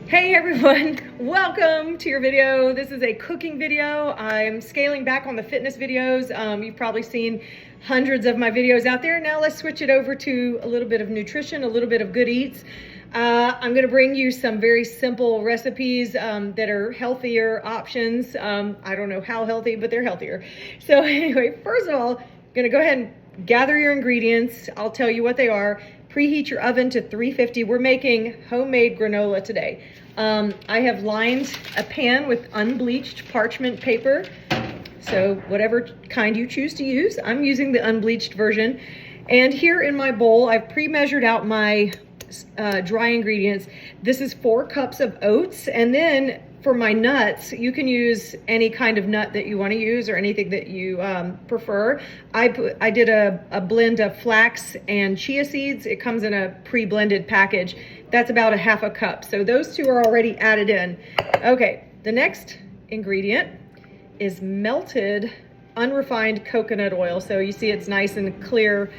Hey everyone, welcome to your video. This is a cooking video. I'm scaling back on the fitness videos. You've probably seen hundreds of my videos out there. Now let's switch it over to a little bit of nutrition, a little bit of good eats. I'm gonna bring you some very simple recipes that are healthier options. I don't know how healthy, but they're healthier. So anyway, first of all, I'm gonna go ahead and gather your ingredients. I'll tell you what they are. Preheat your oven to 350. We're making homemade granola today. I have lined a pan with unbleached parchment paper. So whatever kind you choose to use, I'm using the unbleached version. And here in my bowl, I've pre-measured out my dry ingredients. This is 4 cups of oats. And then for my nuts, you can use any kind of nut that you want to use or anything that you prefer. I did a blend of flax and chia seeds. It comes in a pre-blended package. That's about a half a cup. So those two are already added in. Okay, the next ingredient is melted unrefined coconut oil. So you see it's nice and clear.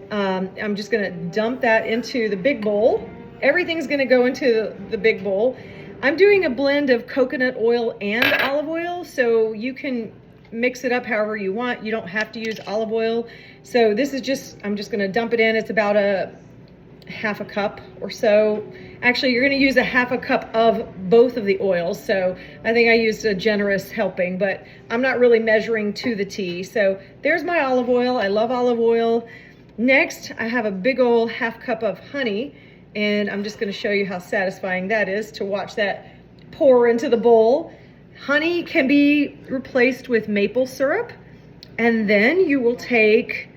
I'm just gonna dump that into the big bowl. Everything's gonna go into the big bowl. I'm doing a blend of coconut oil and olive oil, so you can mix it up however you want. You don't have to use olive oil. So this is just, I'm just gonna dump it in. It's about a half a cup or so. Actually, you're gonna use a half a cup of both of the oils. So I think I used a generous helping, but I'm not really measuring to the T. So there's my olive oil. I love olive oil. Next, I have a big old half cup of honey. And I'm just gonna show you how satisfying that is to watch that pour into the bowl. Honey can be replaced with maple syrup. And then you will take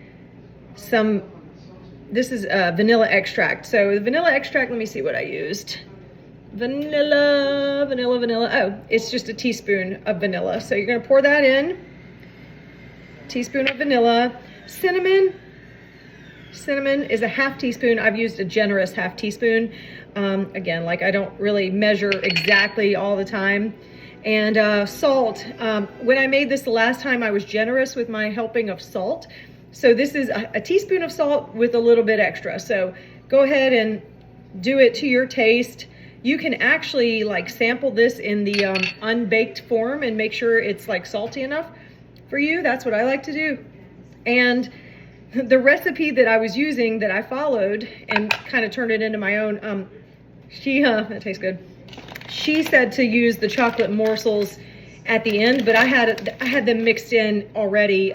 some, this is vanilla extract. So the vanilla extract, let me see what I used. Vanilla. Oh, it's just a teaspoon of vanilla. So you're gonna pour that in. Teaspoon of vanilla. Cinnamon is a half teaspoon. I've used a generous half teaspoon. Again, like I don't really measure exactly all the time. And salt. When I made this the last time, I was generous with my helping of salt. So this is a teaspoon of salt with a little bit extra. So go ahead and do it to your taste. You can actually like sample this in the unbaked form and make sure it's like salty enough for you. That's what I like to do. And the recipe that I was using that I followed and kind of turned it into my own, that tastes good. She said to use the chocolate morsels at the end, but I had them mixed in already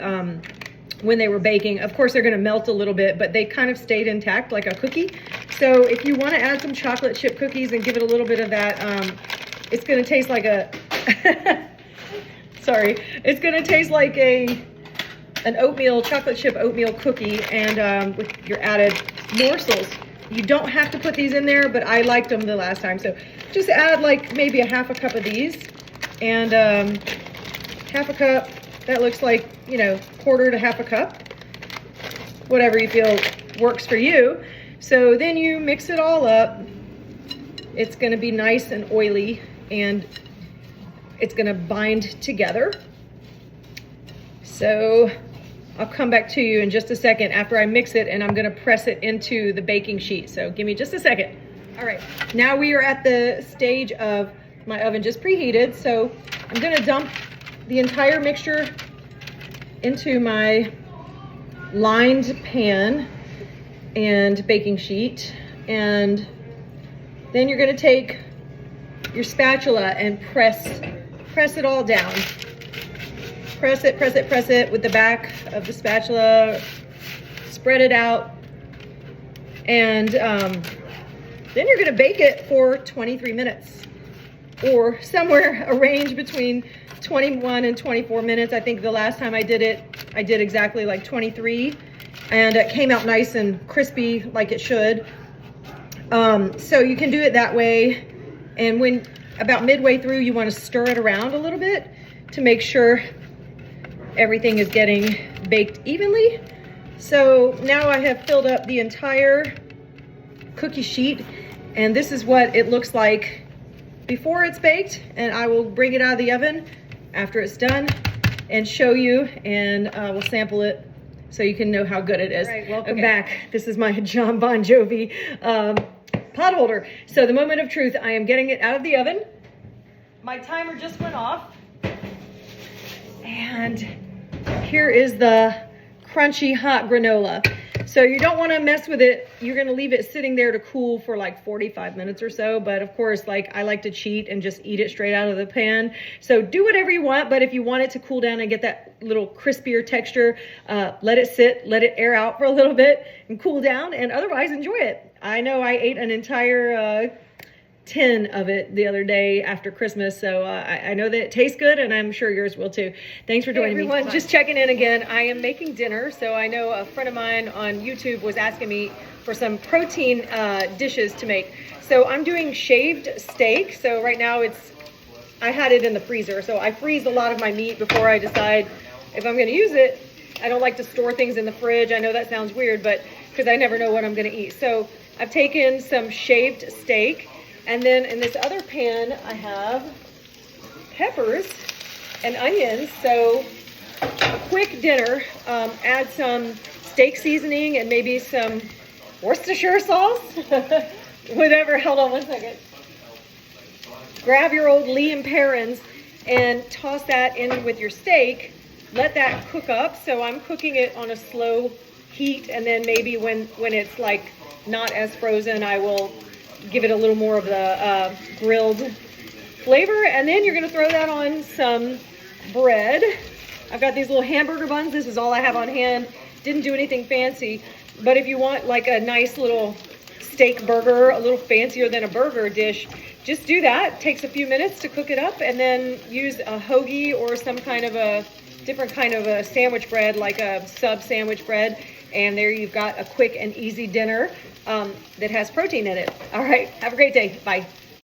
when they were baking. Of course, they're gonna melt a little bit, but they kind of stayed intact like a cookie. So if you wanna add some chocolate chip cookies and give it a little bit of that, it's gonna taste like a, sorry, it's gonna taste like an oatmeal, chocolate chip oatmeal cookie and with your added morsels. You don't have to put these in there, but I liked them the last time. So just add like maybe a half a cup of these and half a cup. That looks like, you know, quarter to half a cup, whatever you feel works for you. So then you mix it all up. It's gonna be nice and oily and it's gonna bind together. So I'll come back to you in just a second after I mix it and I'm gonna press it into the baking sheet. So give me just a second. All right, now we are at the stage of my oven just preheated. So I'm gonna dump the entire mixture into my lined pan and baking sheet. And then you're gonna take your spatula and press it all down. Press it with the back of the spatula, spread it out, and then you're gonna bake it for 23 minutes or somewhere a range between 21 and 24 minutes. I think the last time I did it, I did exactly like 23 and it came out nice and crispy like it should. So you can do it that way. And when about midway through, you wanna stir it around a little bit to make sure everything is getting baked evenly. So now I have filled up the entire cookie sheet and this is what it looks like before it's baked, and I will bring it out of the oven after it's done and show you, and we'll sample it so you can know how good it is. All right, welcome back. This is my John Bon Jovi pot holder. So the moment of truth, I am getting it out of the oven. My timer just went off. And here is the crunchy hot granola. So you don't want to mess with it. You're going to leave it sitting there to cool for like 45 minutes or so. But of course, like I like to cheat and just eat it straight out of the pan. So do whatever you want. But if you want it to cool down and get that little crispier texture, let it sit, let it air out for a little bit and cool down. And otherwise, enjoy it. I know I ate an entire tin of it the other day after Christmas, so I know that it tastes good, and I'm sure yours will too. Thanks for joining me. Everyone, just checking in again. I am making dinner, so I know a friend of mine on YouTube was asking me for some protein dishes to make. So I'm doing shaved steak. So right now I had it in the freezer, so I freeze a lot of my meat before I decide if I'm going to use it. I don't like to store things in the fridge. I know that sounds weird, but because I never know what I'm going to eat. So I've taken some shaved steak. And then in this other pan, I have peppers and onions. So a quick dinner, add some steak seasoning and maybe some Worcestershire sauce, whatever. Hold on one second. Grab your old Lee and Perrins and toss that in with your steak. Let that cook up. So I'm cooking it on a slow heat. And then maybe when it's like not as frozen, I will give it a little more of the grilled flavor. And then you're going to throw that on some bread. I've got these little hamburger buns. This is all I have on hand. Didn't do anything fancy. But if you want like a nice little steak burger, a little fancier than a burger dish, just do that. It takes a few minutes to cook it up, and then use a hoagie or some kind of a different kind of a sandwich bread, like a sub sandwich bread. And there you've got a quick and easy dinner that has protein in it. All right, have a great day. Bye.